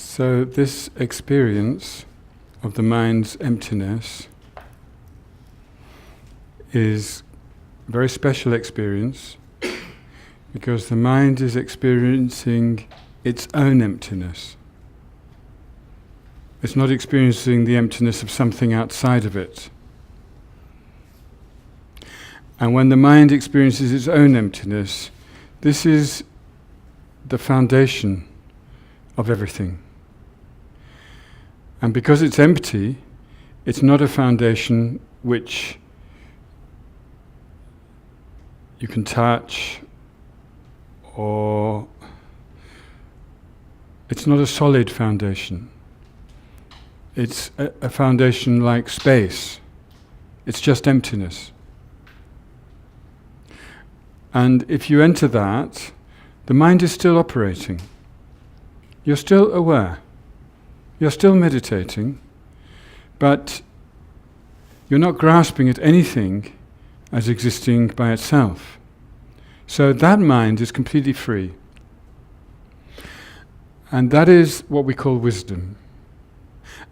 So this experience of the mind's emptiness is a very special experience because the mind is experiencing its own emptiness. It's not experiencing the emptiness of something outside of it. And when the mind experiences its own emptiness, this is the foundation of everything. And because it's empty, it's not a foundation which you can touch, or it's not a solid foundation. It's a foundation like space. It's just emptiness. And if you enter that, the mind is still operating. You're still aware. You're still meditating, but you're not grasping at anything as existing by itself. So that mind is completely free. And that is what we call wisdom.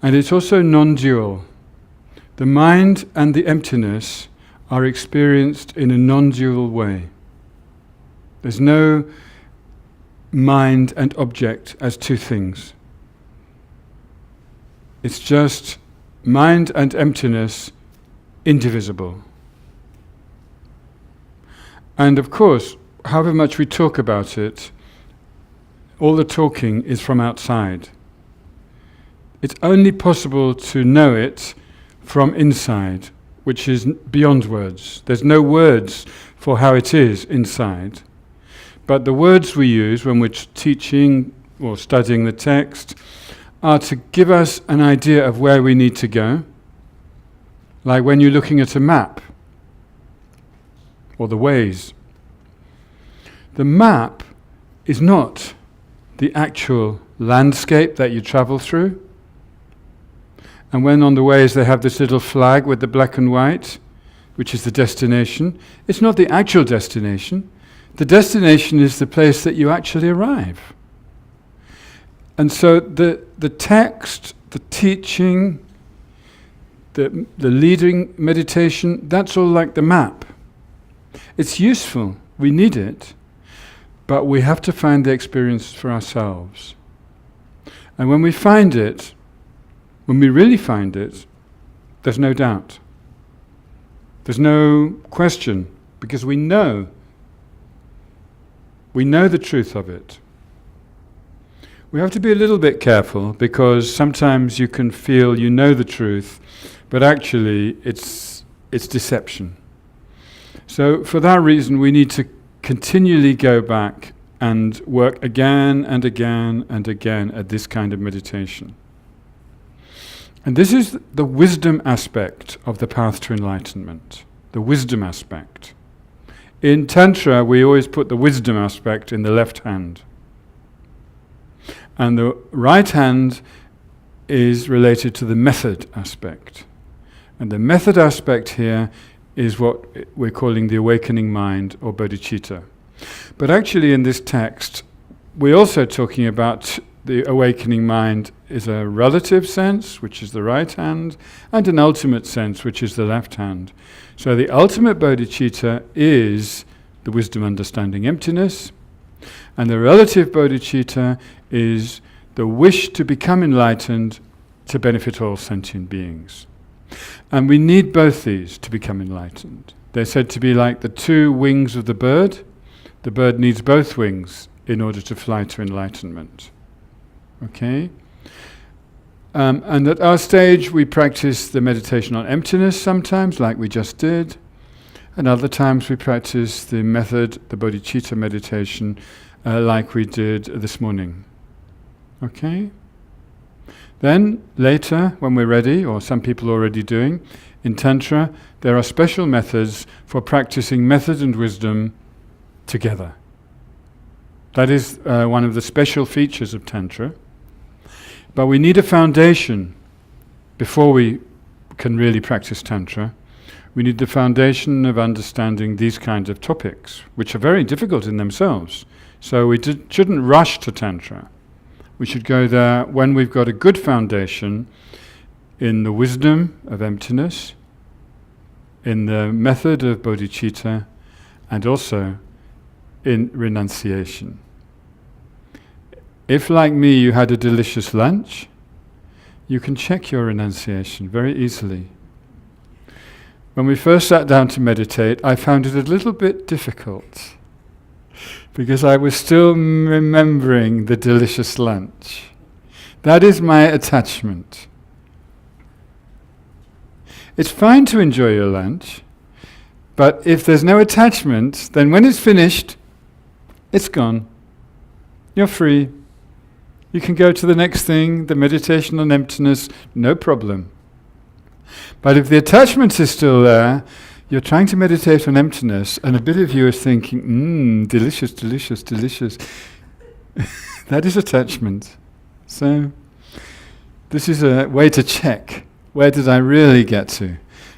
And it's also non-dual. The mind and the emptiness are experienced in a non-dual way. There's no mind and object as two things. It's just mind and emptiness indivisible. And of course, however much we talk about it, all the talking is from outside. It's only possible to know it from inside, which is beyond words. There's no words for how it is inside. But the words we use when we're teaching or studying the text are to give us an idea of where we need to go. Like when you're looking at a map, or the ways. The map is not the actual landscape that you travel through. And when on the ways they have this little flag with the black and white, which is the destination, it's not the actual destination. The destination is the place that you actually arrive. And so the text, the teaching, the leading meditation, that's all like the map. It's useful, we need it, but we have to find the experience for ourselves. And when we find it, when we really find it, there's no doubt. There's no question, because we know the truth of it. We have to be a little bit careful, because sometimes you can feel you know the truth, but actually it's deception. So for that reason, we need to continually go back and work again and again and again at this kind of meditation. And this is the wisdom aspect of the path to enlightenment, the wisdom aspect. In Tantra, we always put the wisdom aspect in the left hand. And the right hand is related to the method aspect. And the method aspect here is what we're calling the awakening mind, or bodhicitta. But actually in this text, we're also talking about the awakening mind is a relative sense, which is the right hand, and an ultimate sense, which is the left hand. So the ultimate bodhicitta is the wisdom understanding emptiness, and the relative bodhicitta is the wish to become enlightened to benefit all sentient beings. And we need both these to become enlightened. They're said to be like the two wings of the bird. The bird needs both wings in order to fly to enlightenment. Okay? And at our stage, we practice the meditation on emptiness sometimes, like we just did. And other times we practice the method, the bodhicitta meditation, like we did this morning. Okay? Then, later, when we're ready, or some people are already doing, in Tantra, there are special methods for practicing method and wisdom together. That is one of the special features of Tantra. But we need a foundation before we can really practice Tantra. We need the foundation of understanding these kinds of topics, which are very difficult in themselves. So we shouldn't rush to Tantra. We should go there when we've got a good foundation in the wisdom of emptiness, in the method of bodhicitta, and also in renunciation. If, like me, you had a delicious lunch, you can check your renunciation very easily. When we first sat down to meditate, I found it a little bit difficult because I was still remembering the delicious lunch. That is my attachment. It's fine to enjoy your lunch, but if there's no attachment, then when it's finished, it's gone. You're free. You can go to the next thing, the meditation on emptiness, no problem. But if the attachment is still there, you're trying to meditate on emptiness, and a bit of you is thinking, delicious, delicious, delicious. That is attachment. So this is a way to check, where did I really get to?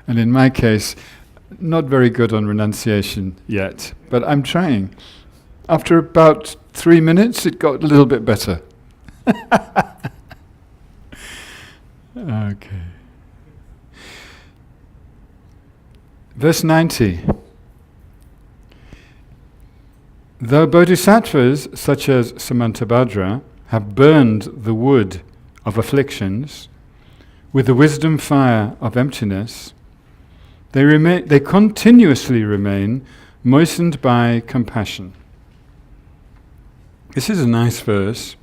And in my case, not very good on renunciation yet, but I'm trying. After about 3 minutes, it got a little bit better. Okay. Verse 90. Though bodhisattvas such as Samantabhadra have burned the wood of afflictions with the wisdom fire of emptiness, they continuously remain moistened by compassion. This is a nice verse.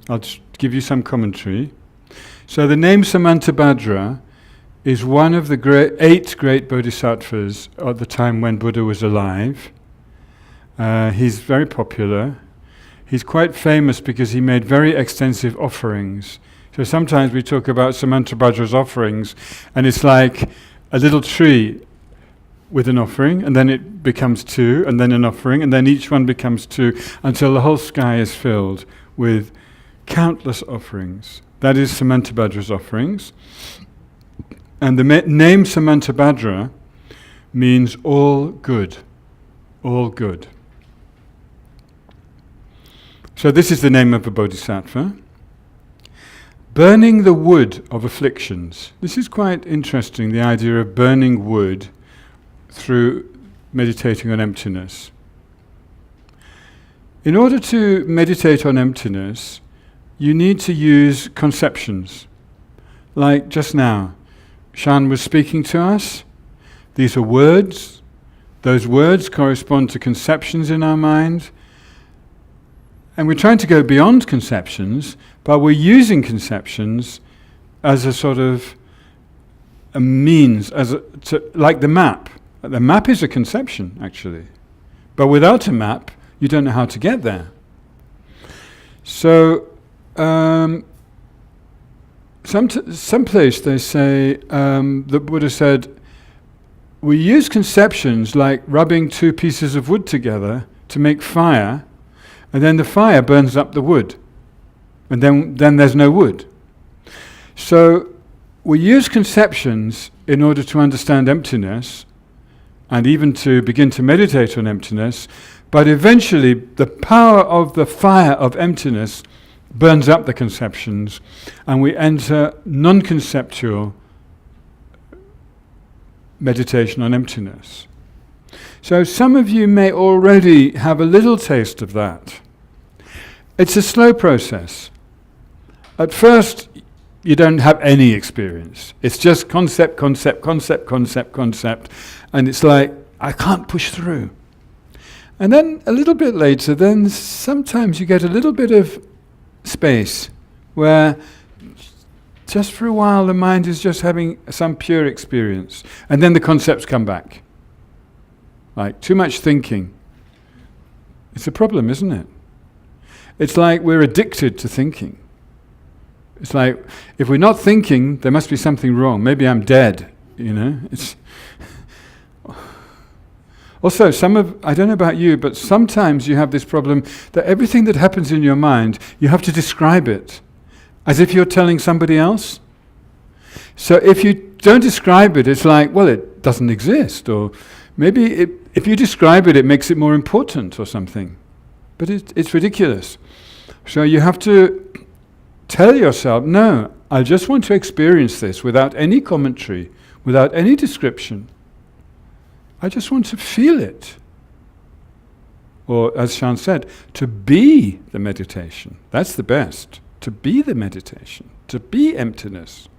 I'll just give you some commentary. So the name Samantabhadra is one of the 8 great bodhisattvas at the time when Buddha was alive. He's very popular. He's quite famous because he made very extensive offerings. So sometimes we talk about Samantabhadra's offerings, and it's like a little tree with an offering, and then it becomes 2, and then an offering, and then each one becomes 2, until the whole sky is filled with countless offerings. That is Samantabhadra's offerings. And the name Samantabhadra means all good. All good. So this is the name of a bodhisattva. Burning the wood of afflictions. This is quite interesting, the idea of burning wood through meditating on emptiness. In order to meditate on emptiness, you need to use conceptions. Like just now, Shan was speaking to us. These are words. Those words correspond to conceptions in our mind. And we're trying to go beyond conceptions, but we're using conceptions as a sort of a means, like the map. The map is a conception, actually. But without a map, you don't know how to get there. So, someplace they say, the Buddha said, we use conceptions like rubbing 2 pieces of wood together to make fire, and then the fire burns up the wood, and then there's no wood. So we use conceptions in order to understand emptiness, and even to begin to meditate on emptiness, but eventually the power of the fire of emptiness burns up the conceptions, and we enter non-conceptual meditation on emptiness. So some of you may already have a little taste of that. It's a slow process. At first, you don't have any experience. It's just concept, concept, concept, concept, concept, and it's like, I can't push through. And then a little bit later, then sometimes you get a little bit of space where just for a while the mind is just having some pure experience, and then the concepts come back. Like too much thinking. It's a problem, isn't it? It's like we're addicted to thinking. It's like, if we're not thinking, there must be something wrong. Maybe I'm dead, you know? It's also, I don't know about you, but sometimes you have this problem that everything that happens in your mind, you have to describe it as if you're telling somebody else. So if you don't describe it, it's like, well, it doesn't exist. Or maybe if you describe it, it makes it more important or something. But it's ridiculous. So you have to tell yourself, no, I just want to experience this without any commentary, without any description. I just want to feel it. Or, as Shan said, to be the meditation. That's the best. To be the meditation. To be emptiness.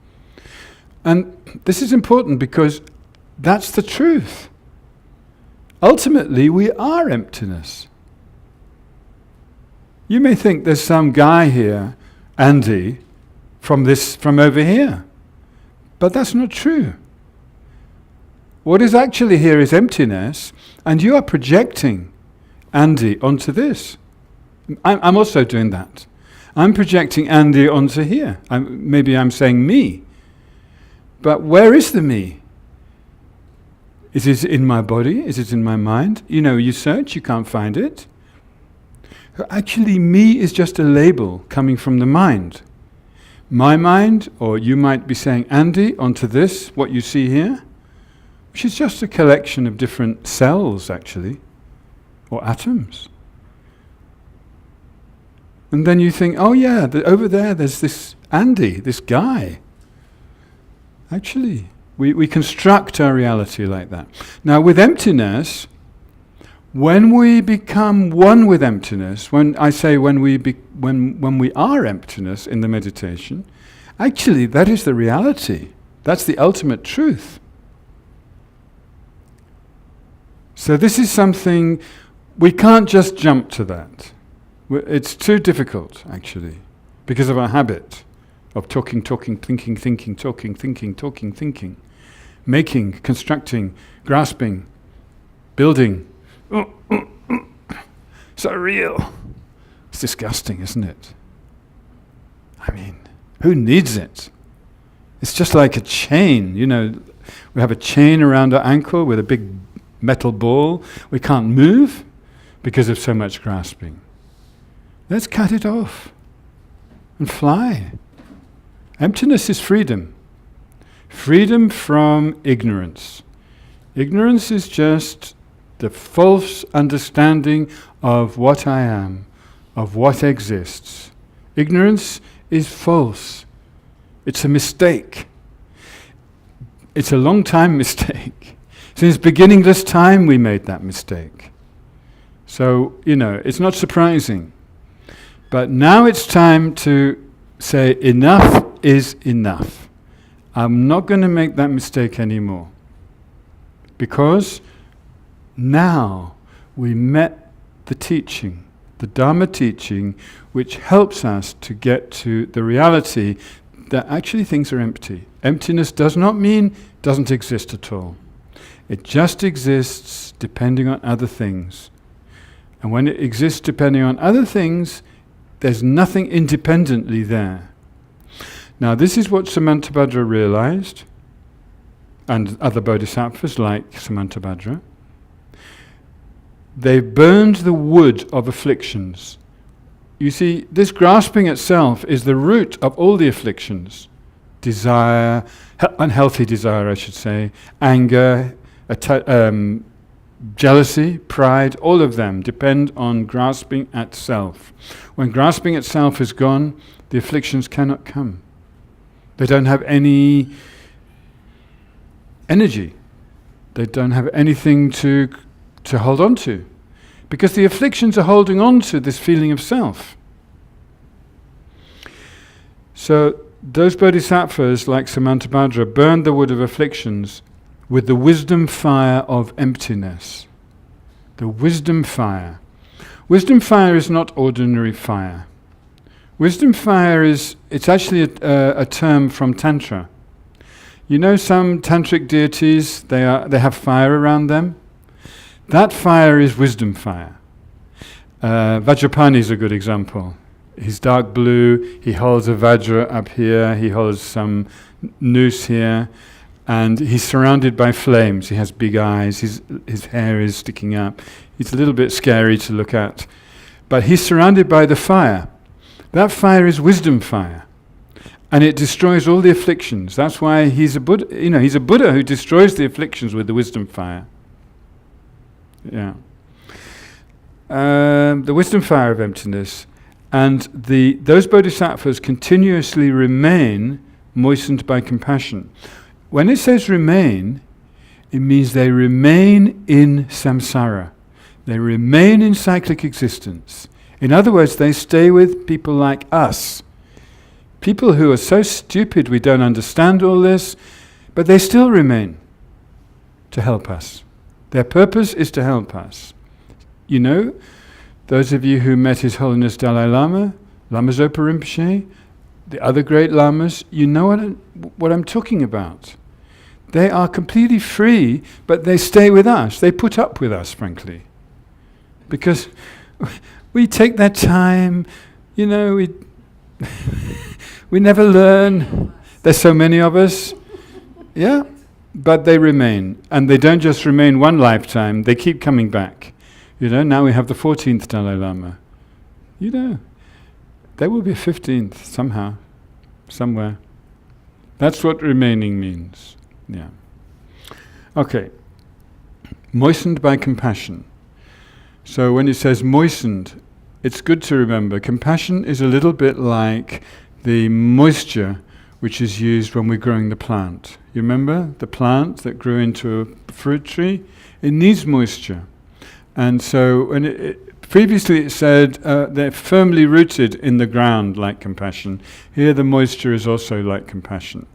And this is important because that's the truth. Ultimately, we are emptiness. You may think there's some guy here, Andy, from over here. But that's not true. What is actually here is emptiness, and you are projecting Andy onto this. I'm also doing that. I'm projecting Andy onto here. Maybe I'm saying me. But where is the me? Is it in my body? Is it in my mind? You search, you can't find it. Actually, me is just a label coming from the mind. My mind, or you might be saying Andy onto this, what you see here, which is just a collection of different cells, actually, or atoms. And then you think, oh yeah, over there there's this Andy, this guy. Actually, we construct our reality like that. Now with emptiness, when we become one with emptiness, when we are emptiness in the meditation, actually that is the reality. That's the ultimate truth. So this is something, we can't just jump to that. It's too difficult, actually, because of our habit of talking, thinking, talking, thinking, making, constructing, grasping, building. So real. It's disgusting, isn't it? I mean, who needs it? It's just like a chain, we have a chain around our ankle with a big metal ball. We can't move because of so much grasping. Let's cut it off and fly. Emptiness is freedom. Freedom from ignorance. Ignorance is just the false understanding of what I am, of what exists. Ignorance is false. It's a mistake. It's a long time mistake. Since beginningless time we made that mistake. So, it's not surprising. But now it's time to say enough is enough. I'm not going to make that mistake anymore. Because now we met the teaching, the Dharma teaching, which helps us to get to the reality that actually things are empty. Emptiness does not mean doesn't exist at all. It just exists depending on other things. And when it exists depending on other things, there's nothing independently there. Now this is what Samantabhadra realized, and other bodhisattvas like Samantabhadra. They burned the wood of afflictions. You see, this grasping itself is the root of all the afflictions. Desire, unhealthy desire I should say, anger, jealousy, pride, all of them depend on grasping at self. When grasping at self is gone, the afflictions cannot come. They don't have any energy. They don't have anything to hold on to. Because the afflictions are holding on to this feeling of self. So those bodhisattvas like Samantabhadra burned the wood of afflictions with the wisdom fire of emptiness. The wisdom fire. Wisdom fire is not ordinary fire. Wisdom fire it's actually a term from Tantra. Some tantric deities, they have fire around them. That fire is wisdom fire. Vajrapani is a good example. He's dark blue, he holds a vajra up here, he holds some noose here, and he's surrounded by flames. He has big eyes, his hair is sticking up. He's a little bit scary to look at. But he's surrounded by the fire. That fire is wisdom fire. And it destroys all the afflictions. That's why he's a Buddha. He's a Buddha who destroys the afflictions with the wisdom fire. Yeah. The wisdom fire of emptiness. And those bodhisattvas continuously remain moistened by compassion. When it says remain, it means they remain in samsara. They remain in cyclic existence. In other words, they stay with people like us. People who are so stupid we don't understand all this, but they still remain to help us. Their purpose is to help us. You know, those of you who met His Holiness Dalai Lama, Lama Zopa Rinpoche, the other great lamas, you know what I'm talking about. They are completely free, but they stay with us. They put up with us, frankly. Because we take that time, you know, we never learn. There's so many of us. Yeah, but they remain. And they don't just remain one lifetime, they keep coming back. You know, now we have the 14th Dalai Lama. You know, there will be a 15th somehow, somewhere. That's what remaining means. Yeah. Okay. Moistened by compassion. So when it says moistened, it's good to remember compassion is a little bit like the moisture which is used when we're growing the plant. You remember the plant that grew into a fruit tree? It needs moisture. And so when previously it said they're firmly rooted in the ground like compassion. Here the moisture is also like compassion.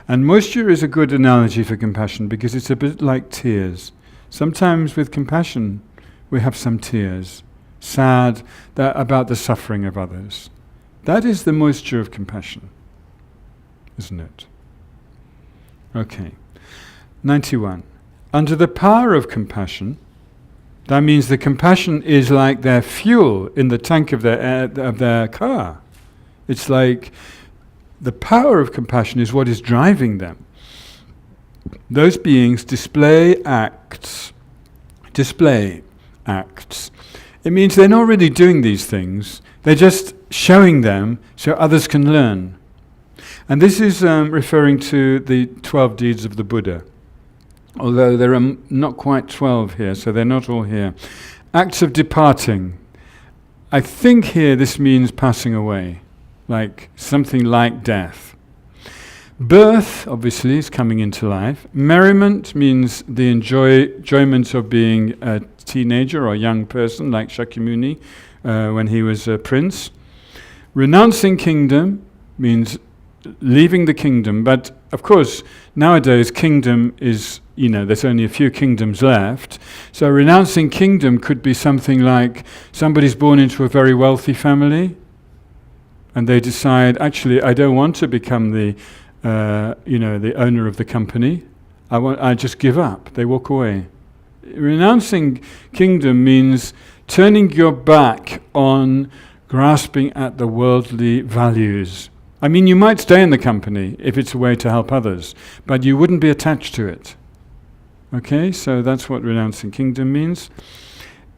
And moisture is a good analogy for compassion because it's a bit like tears. Sometimes with compassion we have some tears, sad about the suffering of others. That is the moisture of compassion, isn't it? Okay. 91. Under the power of compassion, that means the compassion is like their fuel in the tank of their car. It's like the power of compassion is what is driving them. Those beings display acts. It means they're not really doing these things. They're just showing them so others can learn. And this is referring to the 12 deeds of the Buddha. Although there are not quite 12 here, so they're not all here. Acts of departing. I think here this means passing away, like something like death. Birth, obviously, is coming into life. Merriment means the enjoyment of being a teenager or a young person, like Shakyamuni when he was a prince. Renouncing kingdom means leaving the kingdom, but of course, nowadays kingdom is, there's only a few kingdoms left. So renouncing kingdom could be something like somebody's born into a very wealthy family, and they decide, actually, I don't want to become the owner of the company. I just give up. They walk away. Renouncing kingdom means turning your back on grasping at the worldly values. I mean, you might stay in the company if it's a way to help others, but you wouldn't be attached to it. Okay, so that's what renouncing kingdom means.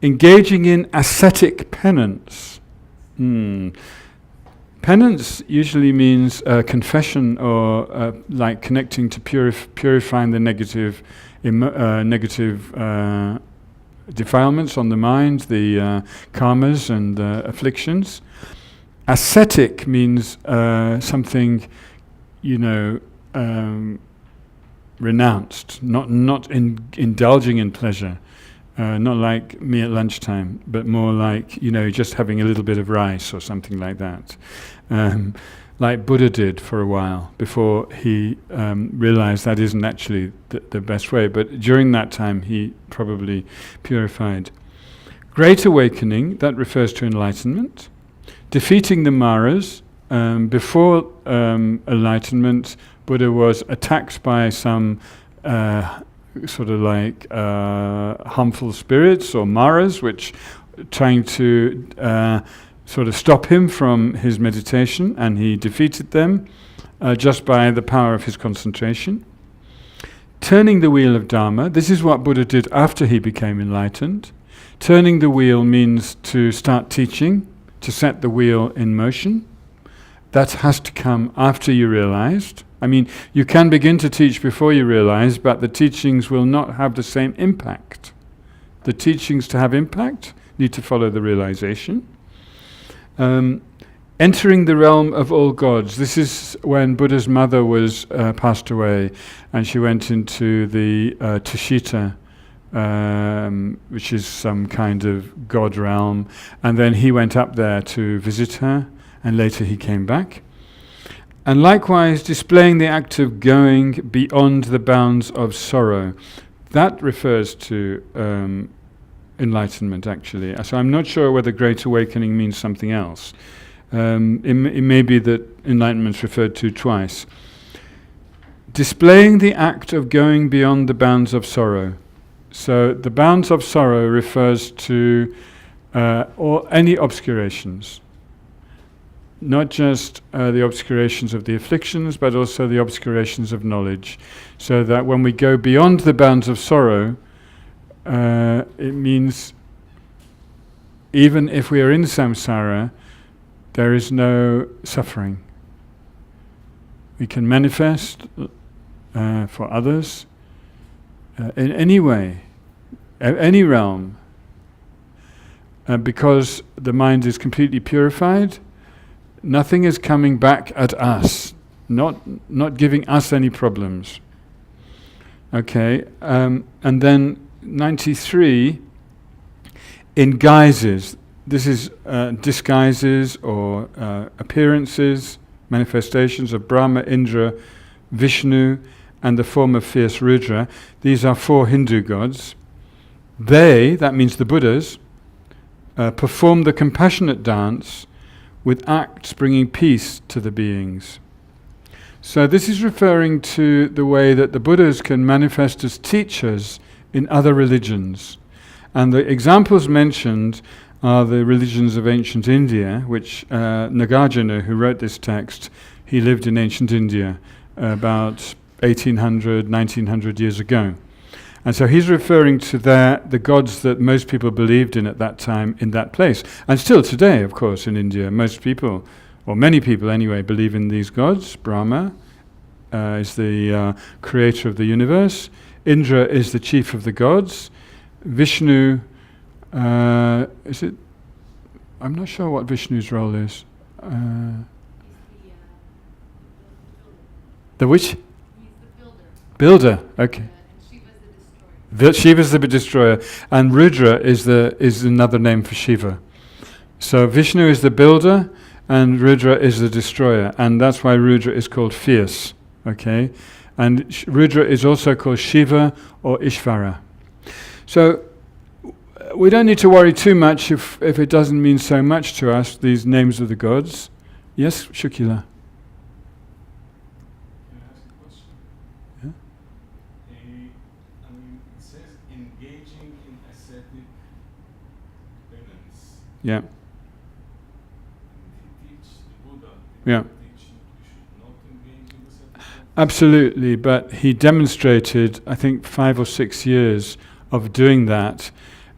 Engaging in ascetic penance. Penance usually means confession or like connecting to purifying the negative defilements on the mind, the karmas and afflictions. Ascetic means something, renounced, not indulging in pleasure, not like me at lunchtime, but more like, just having a little bit of rice or something like that. Like Buddha did for a while before he realized that isn't actually the best way, but during that time he probably purified. Great awakening, that refers to enlightenment. Defeating the Maras. Before enlightenment, Buddha was attacked by some harmful spirits or Maras, which trying to sort of stop him from his meditation, and he defeated them just by the power of his concentration. Turning the wheel of Dharma. This is what Buddha did after he became enlightened. Turning the wheel means to start teaching, to set the wheel in motion. That has to come after you realized. I mean, you can begin to teach before you realize, but the teachings will not have the same impact. The teachings to have impact need to follow the realization. entering the realm of all gods. This is when Buddha's mother was passed away, and she went into the Tushita, which is some kind of god realm, and then he went up there to visit her, and later he came back. And likewise, displaying the act of going beyond the bounds of sorrow. That refers to enlightenment, actually. So I'm not sure whether Great Awakening means something else. It may be that enlightenment's referred to twice. Displaying the act of going beyond the bounds of sorrow. So the bounds of sorrow refers to any obscurations. Not just the obscurations of the afflictions, but also the obscurations of knowledge. So that when we go beyond the bounds of sorrow, it means even if we are in samsara, there is no suffering. We can manifest for others in any way, any realm, because the mind is completely purified. Nothing is coming back at us, not giving us any problems. Okay, and then 93, in guises. This is disguises or appearances, manifestations of Brahma, Indra, Vishnu, and the form of fierce Rudra. These are 4 Hindu gods. They, that means the Buddhas, perform the compassionate dance with acts bringing peace to the beings. So this is referring to the way that the Buddhas can manifest as teachers in other religions. And the examples mentioned are the religions of ancient India, which Nagarjuna, who wrote this text, he lived in ancient India about 1800, 1900 years ago. And so he's referring to the gods that most people believed in at that time in that place. And still today, of course, in India, most people, or many people anyway, believe in these gods. Brahma is the creator of the universe. Indra is the chief of the gods. Vishnu, is it? I'm not sure what Vishnu's role is. The which? He's the builder. Builder. Okay. And Shiva's the destroyer. Shiva's the destroyer, and Rudra is another name for Shiva. So Vishnu is the builder, and Rudra is the destroyer, and that's why Rudra is called fierce. Okay, and Rudra is also called Shiva or Ishvara. So we don't need to worry too much if it doesn't mean so much to us, these names of the gods. Yes, Shukila? Can I ask a question? Yeah? I mean, it says engaging in ascetic penance. Yeah. And he teach the Buddha. Yeah. Teach you should not engage in ascetic penance. Absolutely, but he demonstrated, I think, 5 or 6 years of doing that,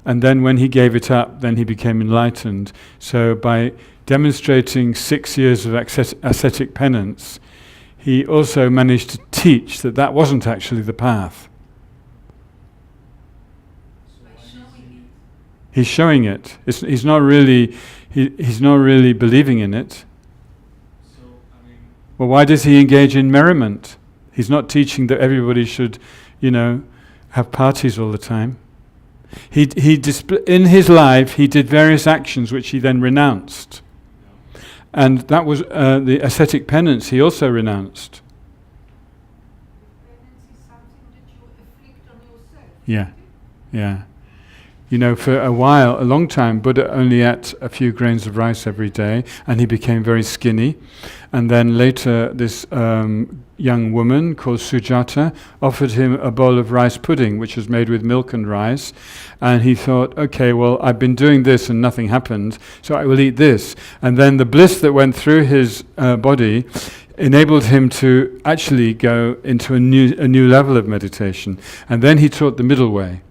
and then when he gave it up, then he became enlightened. So by demonstrating 6 years of ascetic penance, he also managed to teach that that wasn't actually the path. So why is he- He's showing it. He's not really believing in it. So, I mean, Well, why does he engage in merriment? He's not teaching that everybody should, have parties all the time. In his life, he did various actions which he then renounced. And that was the ascetic penance he also renounced. Penance is something that you afflict on yourself. Yeah, yeah. For a long time, Buddha only ate a few grains of rice every day, and he became very skinny. And then later, this young woman called Sujata offered him a bowl of rice pudding, which was made with milk and rice. And he thought, okay, well, I've been doing this and nothing happened, so I will eat this. And then the bliss that went through his body enabled him to actually go into a new level of meditation. And then he taught the middle way.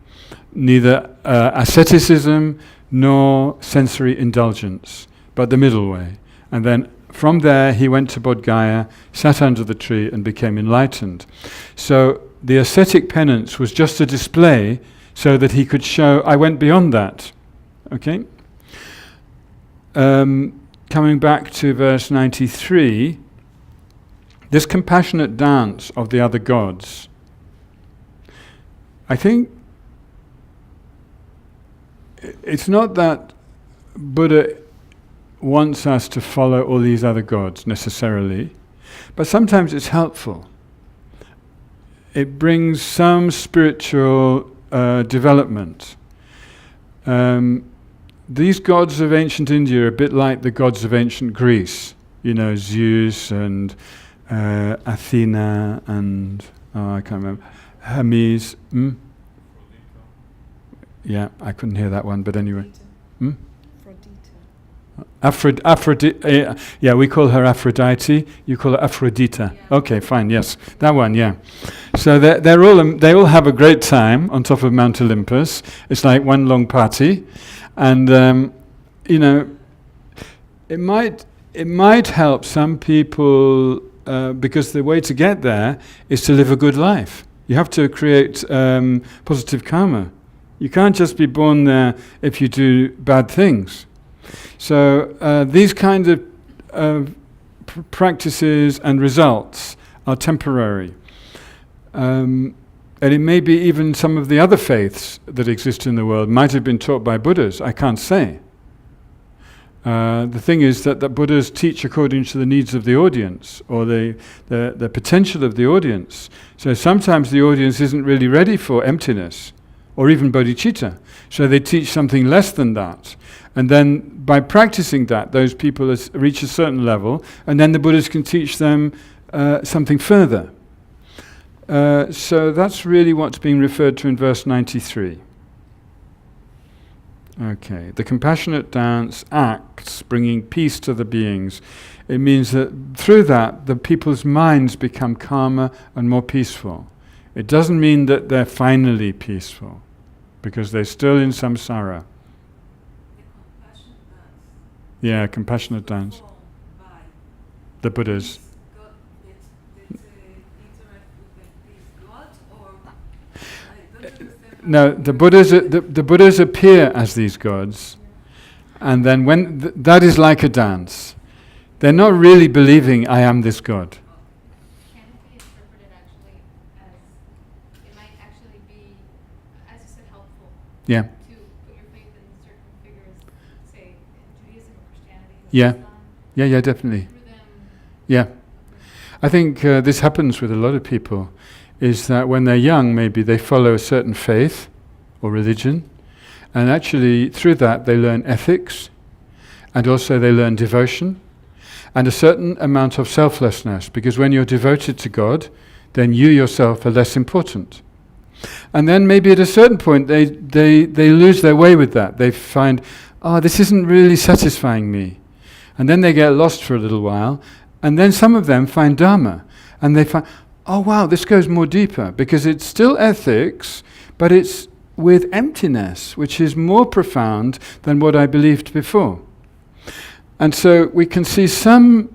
Neither asceticism nor sensory indulgence, but the middle way. And then from there he went to Bodh Gaya, sat under the tree and became enlightened. So the ascetic penance was just a display so that he could show, I went beyond that. Okay? coming back to verse 93, this compassionate dance of the other gods, I think it's not that Buddha wants us to follow all these other gods necessarily, but sometimes it's helpful. It brings some spiritual development. These gods of ancient India are a bit like the gods of ancient Greece, Zeus and Athena and, I can't remember, Hermes. Yeah, I couldn't hear that one, but anyway. Aphrodite. Yeah, we call her Aphrodite. You call her Aphrodita. Yeah. Okay, fine. Yes, that one. Yeah. So they all have a great time on top of Mount Olympus. It's like one long party, and it might help some people because the way to get there is to live a good life. You have to create positive karma. You can't just be born there if you do bad things. So these kind of practices and results are temporary. And it may be even some of the other faiths that exist in the world might have been taught by Buddhas. I can't say. The thing is that Buddhas teach according to the needs of the audience or the potential of the audience. So sometimes the audience isn't really ready for emptiness or even bodhicitta. So they teach something less than that. And then by practicing that, those people reach a certain level, and then the Buddhas can teach them something further. So that's really what's being referred to in verse 93. Okay, the compassionate dance acts, bringing peace to the beings. It means that through that, the people's minds become calmer and more peaceful. It doesn't mean that they're finally peaceful, because they're still in samsara. Yeah, compassionate dance. The Buddhas. No, the Buddhas appear as these gods, and then when that is like a dance. They're not really believing I am this god. Can it be interpreted actually as it might actually be, as you said, helpful? Yeah. To put your faith in certain figures, say in Judaism or Christianity. Yeah. Yeah, definitely. Yeah. I think this happens with a lot of people, is that when they're young, maybe they follow a certain faith or religion, and actually through that they learn ethics, and also they learn devotion, and a certain amount of selflessness, because when you're devoted to God, then you yourself are less important. And then maybe at a certain point they lose their way with that. They find, this isn't really satisfying me. And then they get lost for a little while, and then some of them find Dharma, and they find, oh wow, this goes more deeper, because it's still ethics, but it's with emptiness, which is more profound than what I believed before. And so we can see some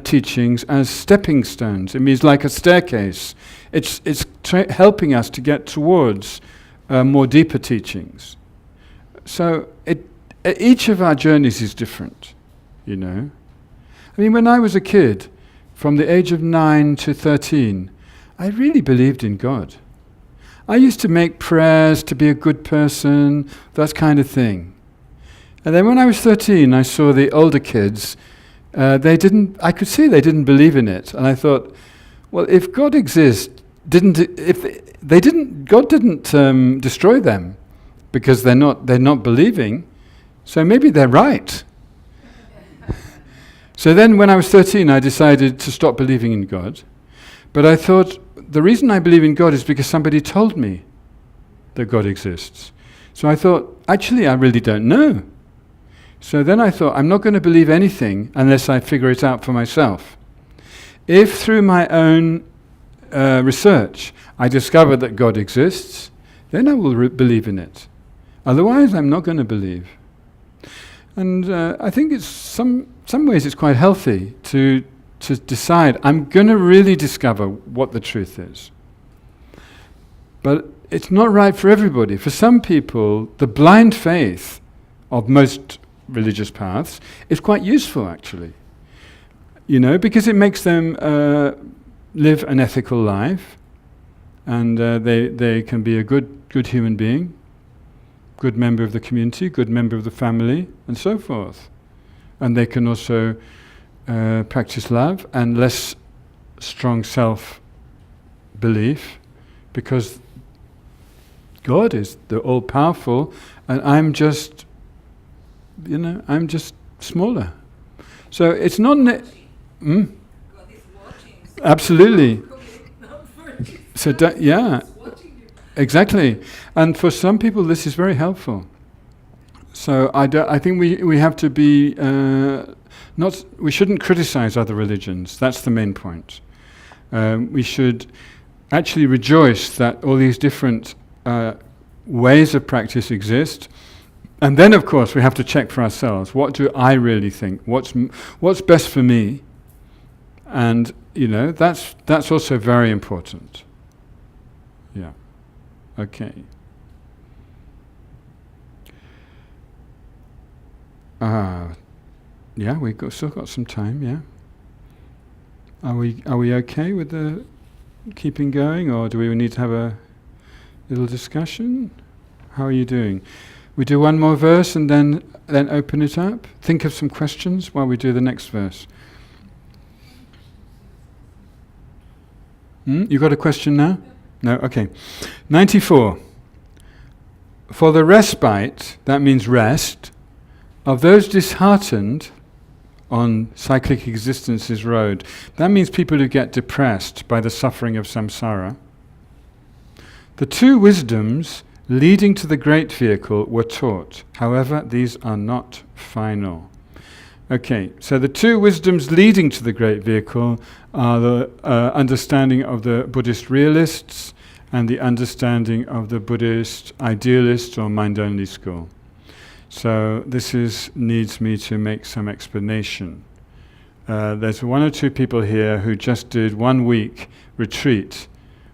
teachings as stepping stones. It means like a staircase. It's helping us to get towards more deeper teachings. So each of our journeys is different, I mean, when I was a kid, from the age of 9 to 13, I really believed in God. I used to make prayers to be a good person, that kind of thing. And then when I was 13, I saw the older kids, I could see they didn't believe in it. And I thought, well, if God exists, God didn't destroy them because they're not believing, so maybe they're right. So then when I was 13, I decided to stop believing in God. But I thought, the reason I believe in God is because somebody told me that God exists. So I thought, actually, I really don't know. So then I thought, I'm not going to believe anything unless I figure it out for myself. If through my own research I discover that God exists, then I will believe in it. Otherwise, I'm not going to believe. And I think it's some ways it's quite healthy to decide, I'm going to really discover what the truth is. But it's not right for everybody. For some people, the blind faith of most religious paths is quite useful, actually. Because it makes them live an ethical life, and they can be a good human being, good member of the community, good member of the family, and so forth. And they can also practice love and less strong self-belief, because God is the all-powerful, and I'm just smaller. So it's not... God is watching. So Absolutely. So watching you. Exactly. And for some people this is very helpful. So I think we have to be... we shouldn't criticize other religions. That's the main point. We should actually rejoice that all these different ways of practice exist. And then, of course, we have to check for ourselves. What do I really think? What's best for me? And, that's also very important. Yeah. Okay. Yeah, still got some time, yeah. Are we okay with the keeping going, or do we need to have a little discussion? How are you doing? We do one more verse and then open it up. Think of some questions while we do the next verse. You got a question now? No? Okay. 94. For the respite, that means rest, of those disheartened on cyclic existence's road. That means people who get depressed by the suffering of samsara. The two wisdoms leading to the great vehicle were taught. However, these are not final. Okay, so the two wisdoms leading to the great vehicle are the understanding of the Buddhist realists and the understanding of the Buddhist idealists or mind-only school. So this needs me to make some explanation. There's one or two people here who just did 1 week retreat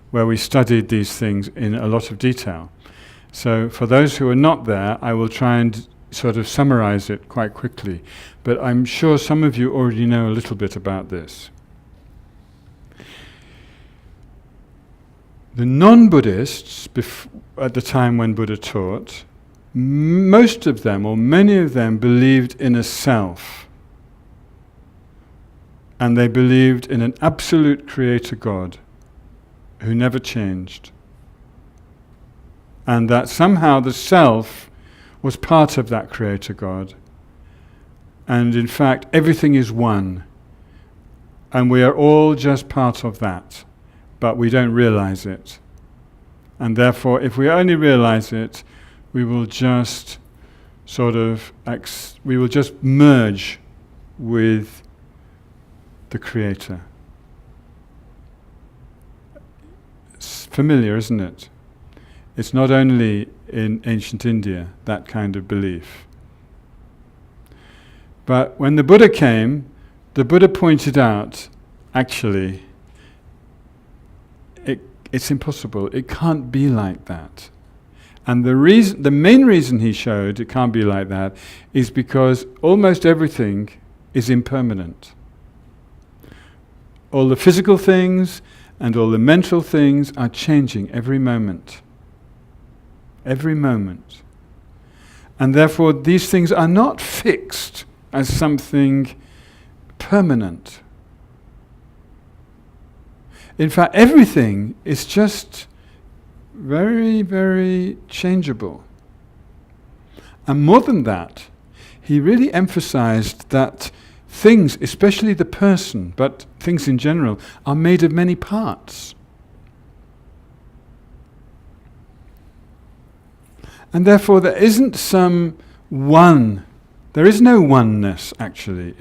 where we studied these things in a lot of detail. So for those who are not there, I will try and sort of summarize it quite quickly. But I'm sure some of you already know a little bit about this. The non-Buddhists, at the time when Buddha taught, most of them, or many of them, believed in a self. And they believed in an absolute creator God who never changed. And that somehow the self was part of that creator God. And in fact, everything is one. And we are all just part of that. But we don't realize it. And therefore, if we only realize it, we will just we will just merge with the Creator. It's familiar, isn't it? It's not only in ancient India, that kind of belief. But when the Buddha came, the Buddha pointed out, actually, it's impossible. It can't be like that. And the main reason he showed it can't be like that is because almost everything is impermanent. All the physical things and all the mental things are changing every moment. Every moment. And therefore these things are not fixed as something permanent. In fact, everything is just very, very changeable. And more than that, he really emphasized that things, especially the person, but things in general, are made of many parts. And therefore there isn't there is no oneness actually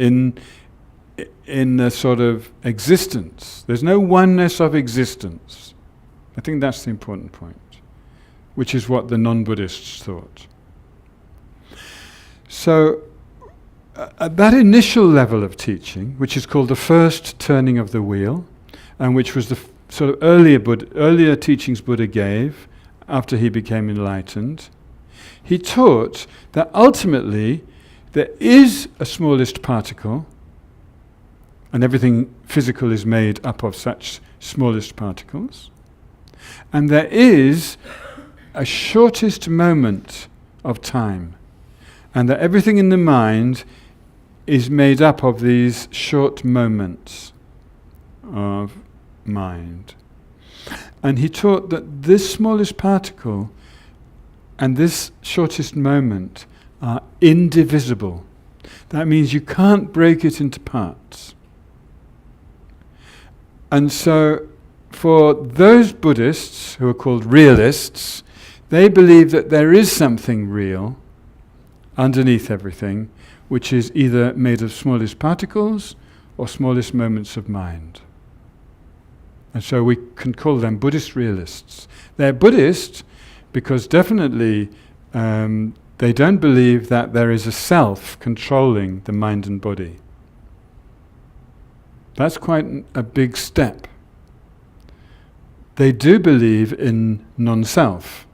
in the sort of existence. There's no oneness of existence. I think that's the important point, which is what the non-Buddhists thought. So at that initial level of teaching, which is called the first turning of the wheel, and which was the sort of earlier teachings Buddha gave after he became enlightened, he taught that ultimately there is a smallest particle, and everything physical is made up of such smallest particles, and there is a shortest moment of time, and that everything in the mind is made up of these short moments of mind. And he taught that this smallest particle and this shortest moment are indivisible. That means you can't break it into parts. And so for those Buddhists who are called realists, they believe that there is something real underneath everything, which is either made of smallest particles or smallest moments of mind. And so we can call them Buddhist realists. They're Buddhist because definitely they don't believe that there is a self controlling the mind and body. That's quite a big step. They do believe in non-self.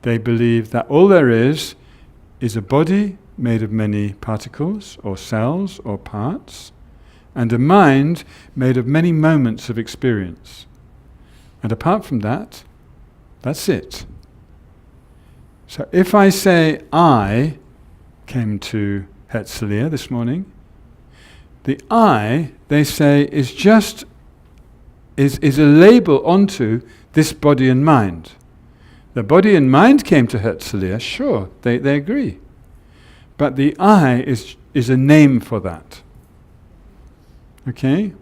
They believe that all there is a body made of many particles or cells or parts, and a mind made of many moments of experience. And apart from that, that's it. So if I say I came to Herzliya this morning, the I, they say, is just is a label onto this body and mind. The body and mind came to Herzliya, sure, they agree. But the I is a name for that. Okay?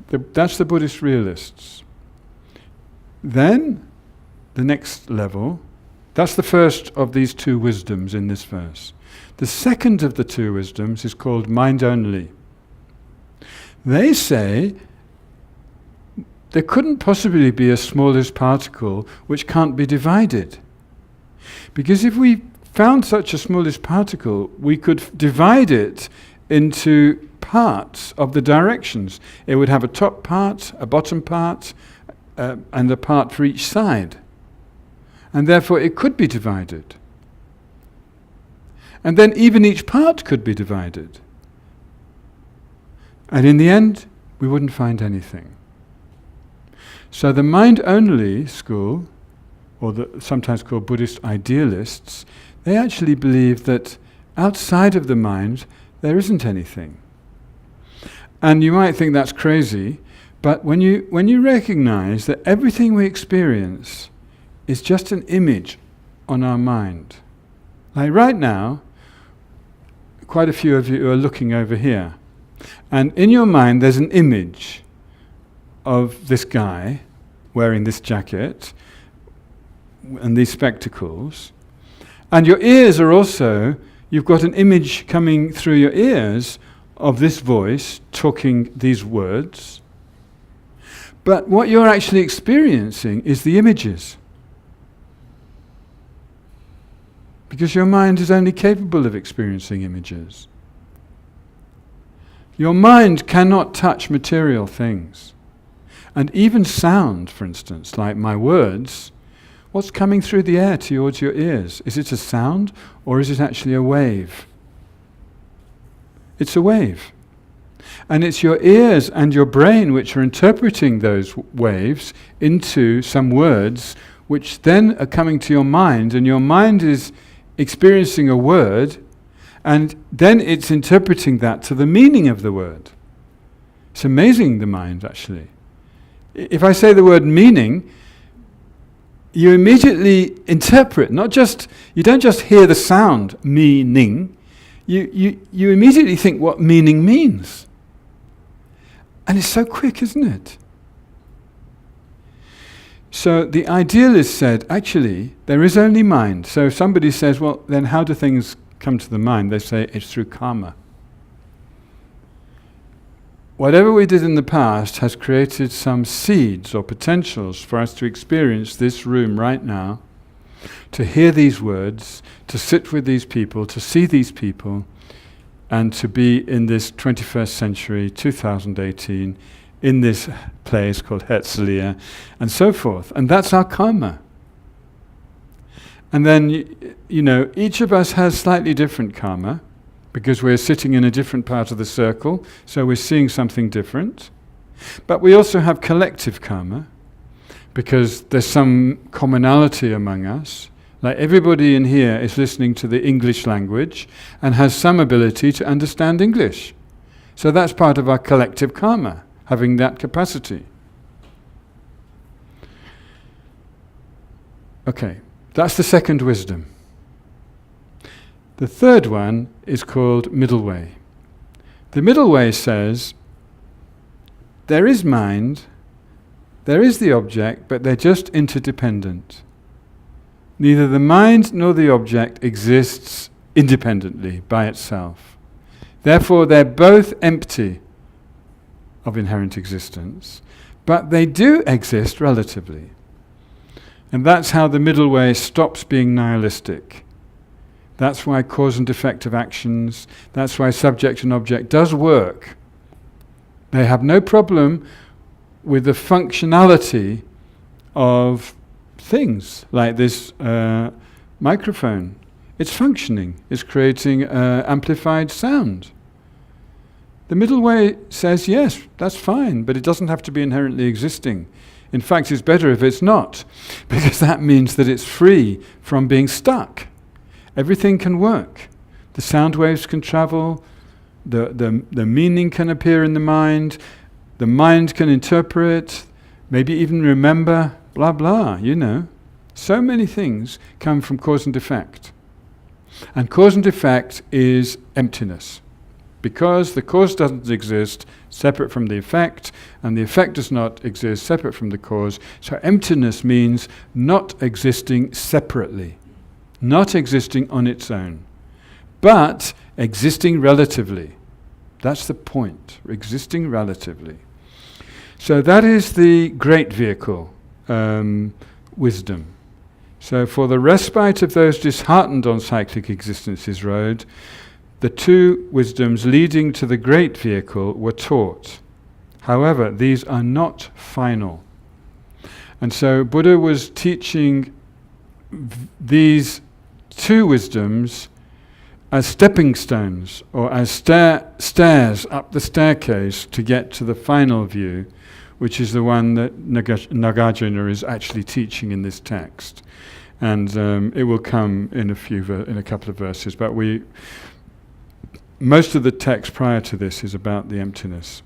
That's the Buddhist realists. Then, the next level, that's the first of these two wisdoms in this verse. The second of the two wisdoms is called mind only. They say there couldn't possibly be a smallest particle which can't be divided. Because if we found such a smallest particle, we could divide it into parts of the directions. It would have a top part, a bottom part, and a part for each side. And therefore it could be divided. And then even each part could be divided. And in the end, we wouldn't find anything. So the mind-only school, or sometimes called Buddhist idealists, they actually believe that outside of the mind, there isn't anything. And you might think that's crazy, but when you recognize that everything we experience is just an image on our mind. Like right now, quite a few of you are looking over here. And in your mind, there's an image of this guy wearing this jacket and these spectacles. And your ears are also, you've got an image coming through your ears of this voice talking these words. But what you're actually experiencing is the images. Because your mind is only capable of experiencing images. Your mind cannot touch material things. And even sound, for instance, like my words, what's coming through the air towards your ears? Is it a sound or is it actually a wave? It's a wave. And it's your ears and your brain which are interpreting those waves into some words which then are coming to your mind, and your mind is experiencing a word, and then it's interpreting that to the meaning of the word. It's amazing, the mind, actually. If I say the word meaning, you immediately interpret, you don't just hear the sound, meaning, you immediately think what meaning means. And it's so quick, isn't it? So the idealist said, actually, there is only mind. So if somebody says, well, then how do things come to the mind? They say it's through karma. Whatever we did in the past has created some seeds or potentials for us to experience this room right now, to hear these words, to sit with these people, to see these people, and to be in this 21st century, 2018, in this place called Herzliya, and so forth. And that's our karma. And then, each of us has slightly different karma because we're sitting in a different part of the circle, so we're seeing something different. But we also have collective karma because there's some commonality among us. Like everybody in here is listening to the English language and has some ability to understand English. So that's part of our collective karma, having that capacity. Okay, that's the second wisdom. The third one is called middle way. The middle way says, there is mind, there is the object, but they're just interdependent. Neither the mind nor the object exists independently by itself. Therefore, they're both empty of inherent existence, but they do exist relatively. And that's how the middle way stops being nihilistic. That's why cause and effect of actions, that's why subject and object does work. They have no problem with the functionality of things, like this microphone. It's functioning, it's creating amplified sound. The middle way says, yes, that's fine, but it doesn't have to be inherently existing. In fact, it's better if it's not, because that means that it's free from being stuck. Everything can work. The sound waves can travel, the meaning can appear in the mind can interpret, maybe even remember, blah, blah, So many things come from cause and effect. And cause and effect is emptiness. Because the cause doesn't exist separate from the effect, and the effect does not exist separate from the cause. So emptiness means not existing separately, not existing on its own, but existing relatively. That's the point, existing relatively. So that is the great vehicle, wisdom. So for the respite of those disheartened on cyclic existence's road, the two wisdoms leading to the great vehicle were taught. However, these are not final. And so Buddha was teaching these two wisdoms as stepping stones, or as stairs up the staircase to get to the final view, which is the one that Nagarjuna is actually teaching in this text. And it will come in a couple of verses, but most of the text prior to this is about the emptiness.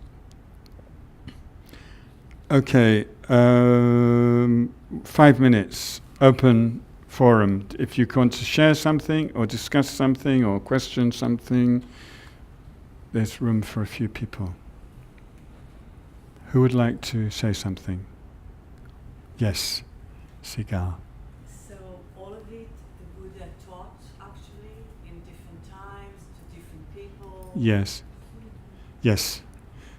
Okay, 5 minutes, open forum. If you want to share something or discuss something or question something, there's room for a few people. Who would like to say something? Yes, Sigal. So all of it, the Buddha taught actually in different times to different people. Yes,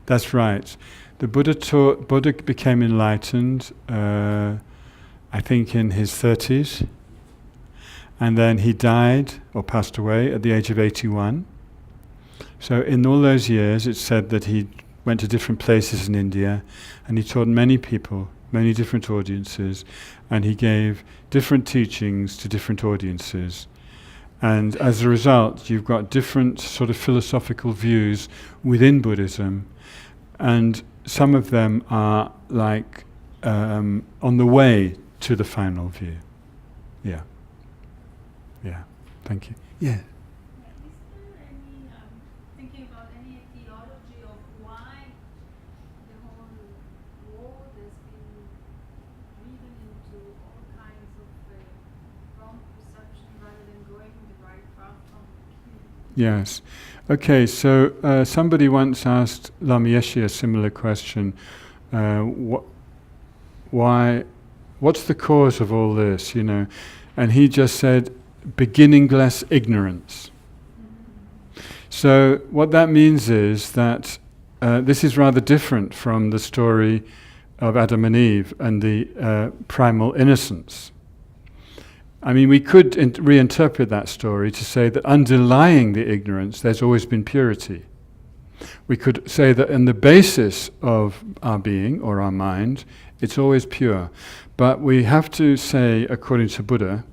that's right. The Buddha became enlightened, I think in his 30s, and then he died or passed away at the age of 81. So in all those years, it's said that he went to different places in India, and he taught many people, many different audiences, and he gave different teachings to different audiences. And as a result, you've got different sort of philosophical views within Buddhism, and some of them are like on the way to the final view. Yeah. Thank you. Yeah. Is there any thinking about any theology of why the whole world has been driven into all kinds of wrong perception rather than going the right path from the beginning? Yes. Okay, so somebody once asked Lama Yeshe a similar question. What's the cause of all this, And he just said, beginningless ignorance. So what that means is that this is rather different from the story of Adam and Eve and the primal innocence. I mean, we could reinterpret that story to say that underlying the ignorance, there's always been purity. We could say that in the basis of our being or our mind, it's always pure. But we have to say, according to Buddha,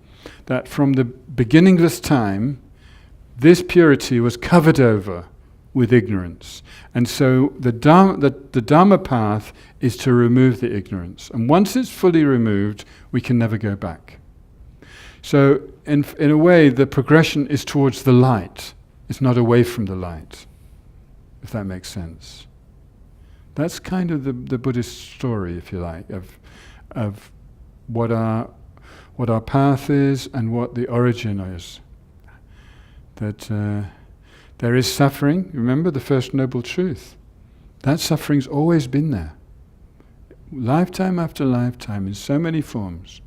that from the beginningless time, this purity was covered over with ignorance. And so the Dharma path is to remove the ignorance. And once it's fully removed, we can never go back. So in a way, the progression is towards the light. It's not away from the light, if that makes sense. That's kind of the Buddhist story, if you like, of what our path is and what the origin is. That there is suffering. Remember the first noble truth. That suffering's always been there. Lifetime after lifetime, in so many forms.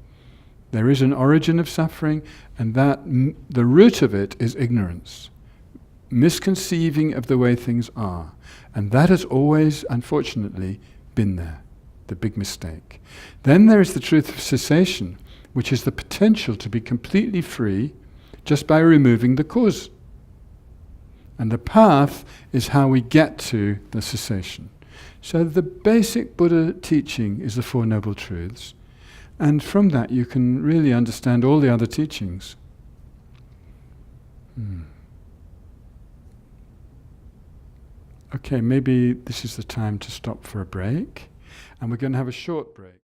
There is an origin of suffering, and that the root of it is ignorance. Misconceiving of the way things are. And that has always, unfortunately, been there. The big mistake. Then there is the truth of cessation, which is the potential to be completely free just by removing the cause. And the path is how we get to the cessation. So the basic Buddha teaching is the Four Noble Truths. And from that you can really understand all the other teachings. Okay, maybe this is the time to stop for a break. And we're going to have a short break.